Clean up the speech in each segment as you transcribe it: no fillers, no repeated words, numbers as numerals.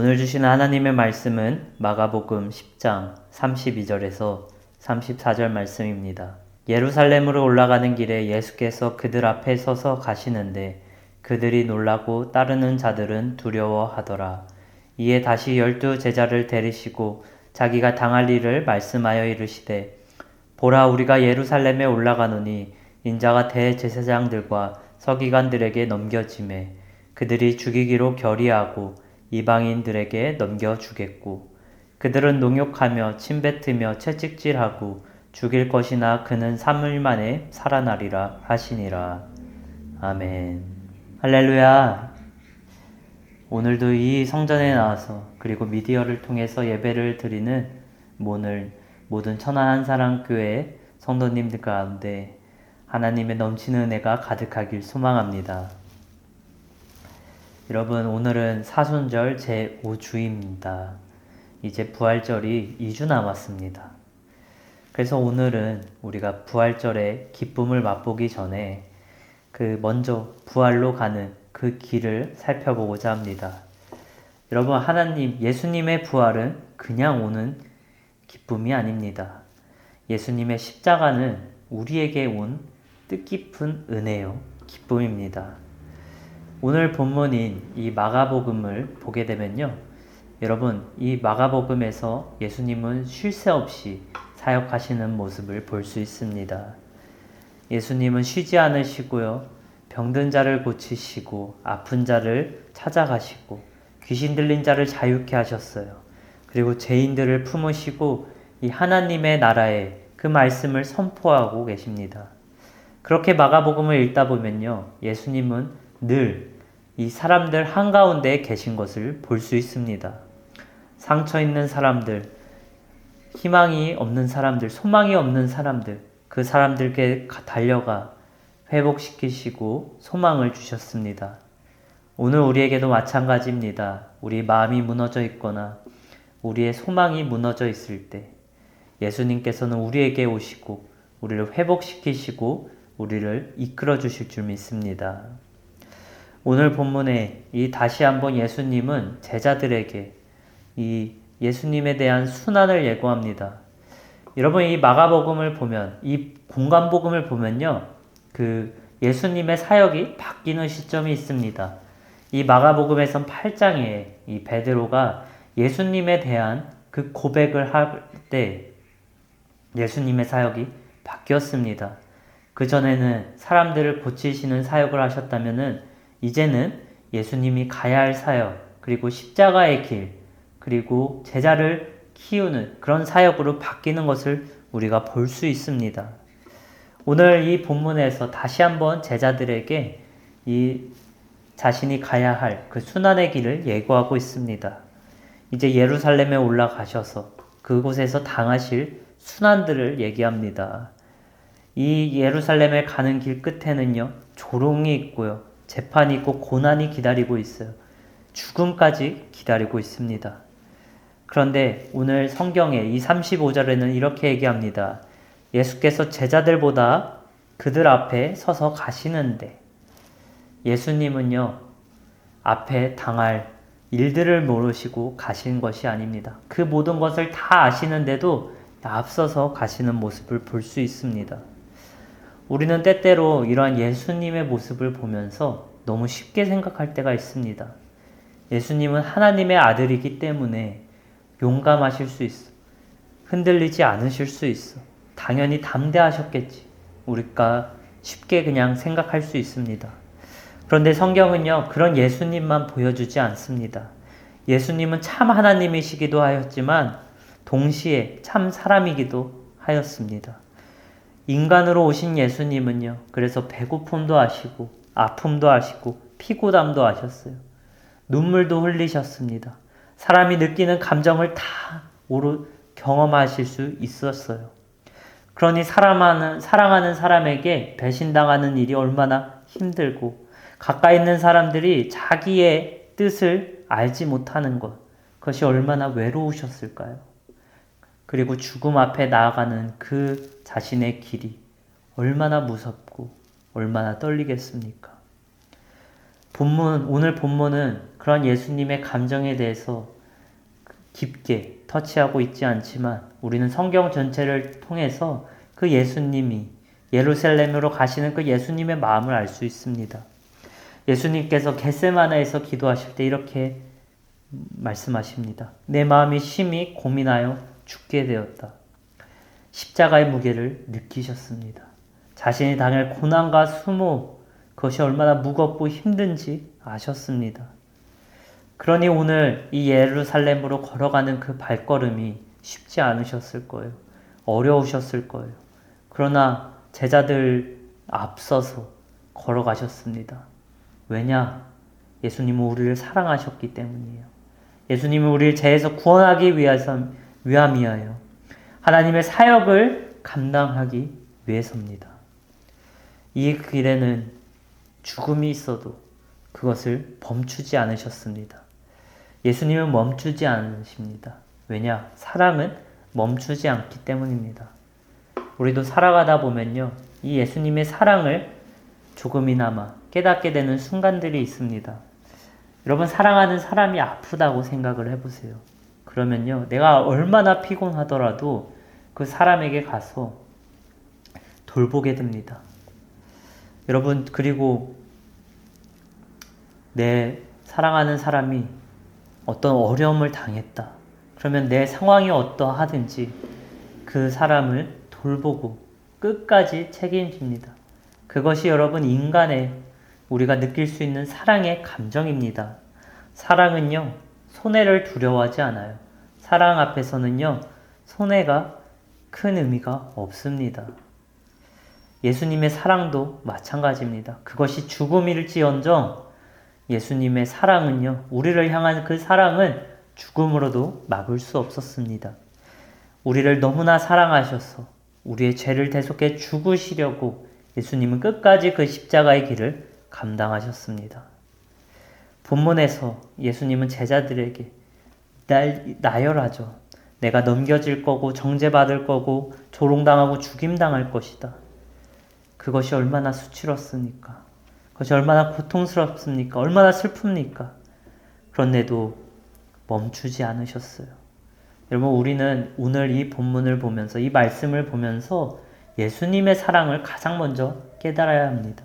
오늘 주신 하나님의 말씀은 마가복음 10장 32절에서 34절 말씀입니다. 예루살렘으로 올라가는 길에 예수께서 그들 앞에 서서 가시는데 그들이 놀라고 따르는 자들은 두려워하더라. 이에 다시 12 제자를 데리시고 자기가 당할 일을 말씀하여 이르시되 보라, 우리가 예루살렘에 올라가노니 인자가 대제사장들과 서기관들에게 넘겨지매 그들이 죽이기로 결의하고 이방인들에게 넘겨주겠고 그들은 농욕하며 침뱉으며 채찍질하고 죽일 것이나 그는 3일 만에 살아나리라 하시니라. 아멘. 할렐루야. 오늘도 이 성전에 나와서 그리고 미디어를 통해서 예배를 드리는 모든 천안 한사랑교회 성도님들 가운데 하나님의 넘치는 은혜가 가득하길 소망합니다. 여러분, 오늘은 사순절 제5주입니다. 이제 부활절이 2주 남았습니다. 그래서 오늘은 우리가 부활절의 기쁨을 맛보기 전에 먼저 부활로 가는 그 길을 살펴보고자 합니다. 여러분, 예수님의 부활은 그냥 오는 기쁨이 아닙니다. 예수님의 십자가는 우리에게 온 뜻깊은 은혜요, 기쁨입니다. 오늘 본문인 이 마가복음을 보게 되면요, 여러분, 이 마가복음에서 예수님은 쉴 새 없이 사역하시는 모습을 볼 수 있습니다. 예수님은 쉬지 않으시고요, 병든 자를 고치시고 아픈 자를 찾아가시고 귀신 들린 자를 자유케 하셨어요. 그리고 죄인들을 품으시고 이 하나님의 나라의 그 말씀을 선포하고 계십니다. 그렇게 마가복음을 읽다 보면요, 예수님은 늘 이 사람들 한가운데 계신 것을 볼 수 있습니다. 상처 있는 사람들, 희망이 없는 사람들, 소망이 없는 사람들, 그 사람들께 달려가 회복시키시고 소망을 주셨습니다. 오늘 우리에게도 마찬가지입니다. 우리 마음이 무너져 있거나 우리의 소망이 무너져 있을 때 예수님께서는 우리에게 오시고 우리를 회복시키시고 우리를 이끌어 주실 줄 믿습니다. 오늘 본문에 다시 한번 예수님은 제자들에게 이 예수님에 대한 순환을 예고합니다. 여러분, 이 마가복음을 보면, 이 공간복음을 보면요, 예수님의 사역이 바뀌는 시점이 있습니다. 이 마가복음에선 8장에 이 베드로가 예수님에 대한 그 고백을 할 때 예수님의 사역이 바뀌었습니다. 그전에는 사람들을 고치시는 사역을 하셨다면은 이제는 예수님이 가야 할 사역, 그리고 십자가의 길, 그리고 제자를 키우는 그런 사역으로 바뀌는 것을 우리가 볼 수 있습니다. 오늘 이 본문에서 다시 한번 제자들에게 이 자신이 가야 할 그 순환의 길을 예고하고 있습니다. 이제 예루살렘에 올라가셔서 그곳에서 당하실 순환들을 얘기합니다. 이 예루살렘에 가는 길 끝에는요, 조롱이 있고요, 재판이 있고 고난이 기다리고 있어요. 죽음까지 기다리고 있습니다. 그런데 오늘 성경에 이 35절에는 이렇게 얘기합니다. 예수께서 제자들보다 그들 앞에 서서 가시는데, 예수님은요, 앞에 당할 일들을 모르시고 가신 것이 아닙니다. 그 모든 것을 다 아시는데도 앞서서 가시는 모습을 볼 수 있습니다. 우리는 때때로 이러한 예수님의 모습을 보면서 너무 쉽게 생각할 때가 있습니다. 예수님은 하나님의 아들이기 때문에 용감하실 수 있어. 흔들리지 않으실 수 있어. 당연히 담대하셨겠지. 우리가 쉽게 그냥 생각할 수 있습니다. 그런데 성경은요, 그런 예수님만 보여주지 않습니다. 예수님은 참 하나님이시기도 하였지만 동시에 참 사람이기도 하였습니다. 인간으로 오신 예수님은요, 그래서 배고픔도 아시고 아픔도 아시고 피고담도 아셨어요. 눈물도 흘리셨습니다. 사람이 느끼는 감정을 다 경험하실 수 있었어요. 그러니 사랑하는 사람에게 배신당하는 일이 얼마나 힘들고, 가까이 있는 사람들이 자기의 뜻을 알지 못하는 그것이 얼마나 외로우셨을까요? 그리고 죽음 앞에 나아가는 그 자신의 길이 얼마나 무섭고 얼마나 떨리겠습니까? 오늘 본문은 그런 예수님의 감정에 대해서 깊게 터치하고 있지 않지만 우리는 성경 전체를 통해서 그 예수님이 예루살렘으로 가시는 그 예수님의 마음을 알 수 있습니다. 예수님께서 겟세마네에서 기도하실 때 이렇게 말씀하십니다. 내 마음이 심히 고민하여 죽게 되었다. 십자가의 무게를 느끼셨습니다. 자신이 당할 고난과 수모, 그것이 얼마나 무겁고 힘든지 아셨습니다. 그러니 오늘 이 예루살렘으로 걸어가는 그 발걸음이 쉽지 않으셨을 거예요. 어려우셨을 거예요. 그러나 제자들 앞서서 걸어가셨습니다. 왜냐? 예수님은 우리를 사랑하셨기 때문이에요. 예수님은 우리를 죄에서 구원하기 위함이에요. 하나님의 사역을 감당하기 위해서입니다. 이 길에는 죽음이 있어도 그것을 멈추지 않으셨습니다. 예수님은 멈추지 않으십니다. 왜냐? 사랑은 멈추지 않기 때문입니다. 우리도 살아가다 보면요, 이 예수님의 사랑을 조금이나마 깨닫게 되는 순간들이 있습니다. 여러분, 사랑하는 사람이 아프다고 생각을 해보세요. 그러면요, 내가 얼마나 피곤하더라도 그 사람에게 가서 돌보게 됩니다. 여러분, 그리고 내 사랑하는 사람이 어떤 어려움을 당했다. 그러면 내 상황이 어떠하든지 그 사람을 돌보고 끝까지 책임집니다. 그것이 여러분 인간의 우리가 느낄 수 있는 사랑의 감정입니다. 사랑은요, 손해를 두려워하지 않아요. 사랑 앞에서는요, 손해가 큰 의미가 없습니다. 예수님의 사랑도 마찬가지입니다. 그것이 죽음일지언정 예수님의 사랑은요, 우리를 향한 그 사랑은 죽음으로도 막을 수 없었습니다. 우리를 너무나 사랑하셔서 우리의 죄를 대속해 죽으시려고 예수님은 끝까지 그 십자가의 길을 감당하셨습니다. 본문에서 예수님은 제자들에게 나열하죠. 내가 넘겨질 거고 정죄받을 거고 조롱당하고 죽임당할 것이다. 그것이 얼마나 수치롭습니까? 그것이 얼마나 고통스럽습니까? 얼마나 슬픕니까? 그런데도 멈추지 않으셨어요. 여러분, 우리는 오늘 이 본문을 보면서, 이 말씀을 보면서 예수님의 사랑을 가장 먼저 깨달아야 합니다.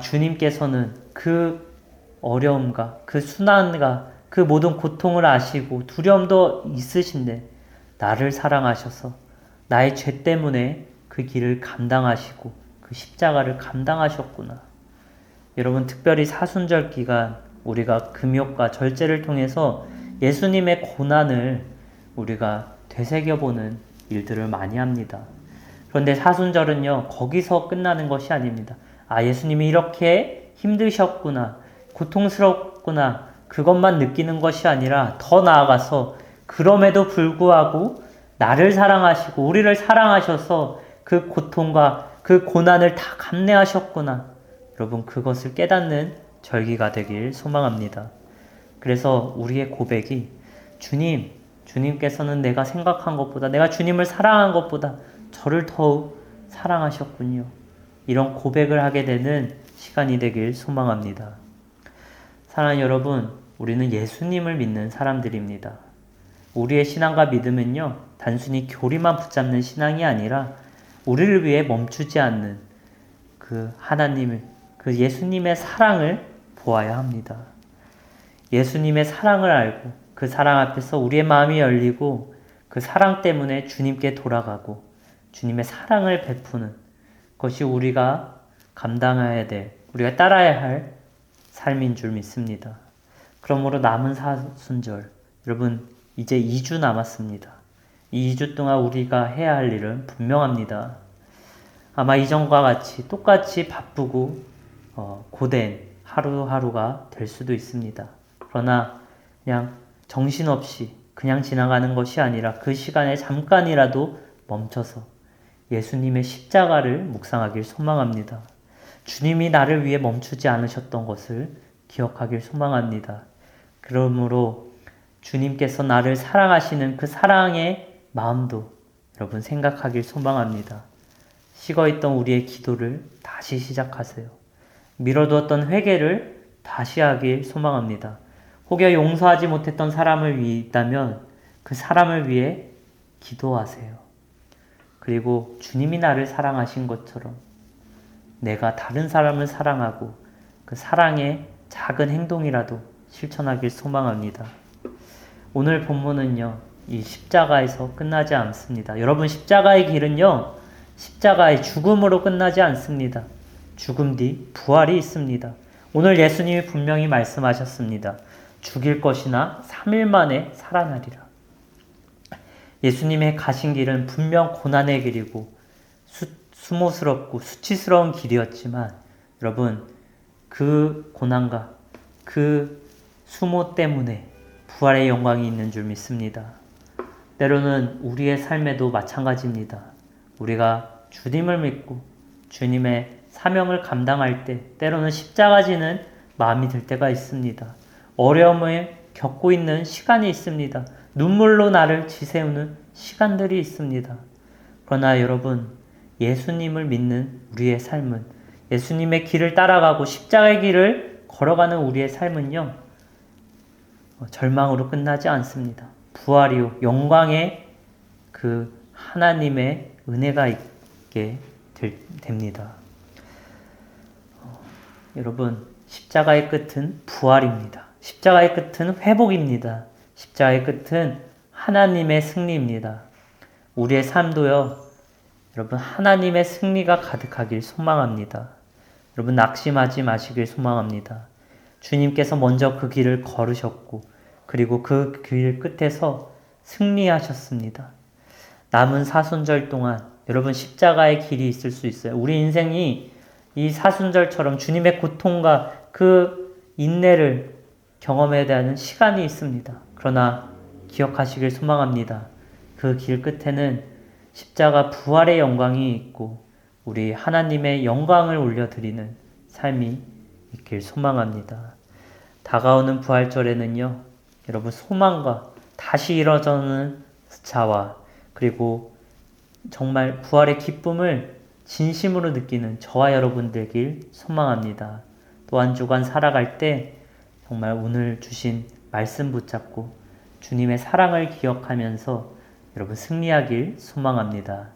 주님께서는 그 어려움과 그 순환과 그 모든 고통을 아시고 두려움도 있으신데 나를 사랑하셔서 나의 죄 때문에 그 길을 감당하시고 그 십자가를 감당하셨구나. 여러분, 특별히 사순절 기간 우리가 금욕과 절제를 통해서 예수님의 고난을 우리가 되새겨보는 일들을 많이 합니다. 그런데 사순절은요, 거기서 끝나는 것이 아닙니다. 예수님이 이렇게 힘드셨구나, 고통스럽구나, 그것만 느끼는 것이 아니라 더 나아가서 그럼에도 불구하고 나를 사랑하시고 우리를 사랑하셔서 그 고통과 그 고난을 다 감내하셨구나. 여러분, 그것을 깨닫는 절기가 되길 소망합니다. 그래서 우리의 고백이 주님께서는 내가 생각한 것보다, 내가 주님을 사랑한 것보다 저를 더욱 사랑하셨군요. 이런 고백을 하게 되는 시간이 되길 소망합니다. 사랑하는 여러분, 우리는 예수님을 믿는 사람들입니다. 우리의 신앙과 믿음은요, 단순히 교리만 붙잡는 신앙이 아니라 우리를 위해 멈추지 않는 그 하나님을, 그 예수님의 사랑을 보아야 합니다. 예수님의 사랑을 알고 그 사랑 앞에서 우리의 마음이 열리고 그 사랑 때문에 주님께 돌아가고 주님의 사랑을 베푸는 것이 우리가 감당해야 될, 우리가 따라야 할 삶인 줄 믿습니다. 그러므로 남은 사순절, 여러분 이제 2주 남았습니다. 이 2주 동안 우리가 해야 할 일은 분명합니다. 아마 이전과 같이 똑같이 바쁘고 고된 하루하루가 될 수도 있습니다. 그러나 그냥 정신없이 그냥 지나가는 것이 아니라 그 시간에 잠깐이라도 멈춰서 예수님의 십자가를 묵상하길 소망합니다. 주님이 나를 위해 멈추지 않으셨던 것을 기억하길 소망합니다. 그러므로 주님께서 나를 사랑하시는 그 사랑의 마음도 여러분 생각하길 소망합니다. 식어있던 우리의 기도를 다시 시작하세요. 미뤄두었던 회개를 다시 하길 소망합니다. 혹여 용서하지 못했던 사람을 위해 있다면 그 사람을 위해 기도하세요. 그리고 주님이 나를 사랑하신 것처럼 내가 다른 사람을 사랑하고 그 사랑의 작은 행동이라도 실천하길 소망합니다. 오늘 본문은요, 이 십자가에서 끝나지 않습니다. 여러분, 십자가의 길은요, 십자가의 죽음으로 끝나지 않습니다. 죽음 뒤 부활이 있습니다. 오늘 예수님이 분명히 말씀하셨습니다. 죽일 것이나 3일 만에 살아나리라. 예수님의 가신 길은 분명 고난의 길이고 수모스럽고 수치스러운 길이었지만 여러분, 그 고난과 그 수모 때문에 부활의 영광이 있는 줄 믿습니다. 때로는 우리의 삶에도 마찬가지입니다. 우리가 주님을 믿고 주님의 사명을 감당할 때 때로는 십자가 지는 마음이 들 때가 있습니다. 어려움을 겪고 있는 시간이 있습니다. 눈물로 나를 지새우는 시간들이 있습니다. 그러나 여러분, 예수님을 믿는 우리의 삶은, 예수님의 길을 따라가고 십자가의 길을 걸어가는 우리의 삶은요, 절망으로 끝나지 않습니다. 부활이요, 영광의 그 하나님의 은혜가 있게 됩니다. 여러분, 십자가의 끝은 부활입니다. 십자가의 끝은 회복입니다. 십자가의 끝은 하나님의 승리입니다. 우리의 삶도요, 여러분, 하나님의 승리가 가득하길 소망합니다. 여러분, 낙심하지 마시길 소망합니다. 주님께서 먼저 그 길을 걸으셨고, 그리고 그 길 끝에서 승리하셨습니다. 남은 사순절 동안 여러분, 십자가의 길이 있을 수 있어요. 우리 인생이 이 사순절처럼 주님의 고통과 그 인내를 경험해야 되는 시간이 있습니다. 그러나 기억하시길 소망합니다. 그 길 끝에는 십자가 부활의 영광이 있고 우리 하나님의 영광을 올려드리는 삶이 있길 소망합니다. 다가오는 부활절에는요, 여러분, 소망과 다시 일어서는 자와 그리고 정말 부활의 기쁨을 진심으로 느끼는 저와 여러분 되길 소망합니다. 또 한 주간 살아갈 때 정말 오늘 주신 말씀 붙잡고 주님의 사랑을 기억하면서 여러분 승리하길 소망합니다.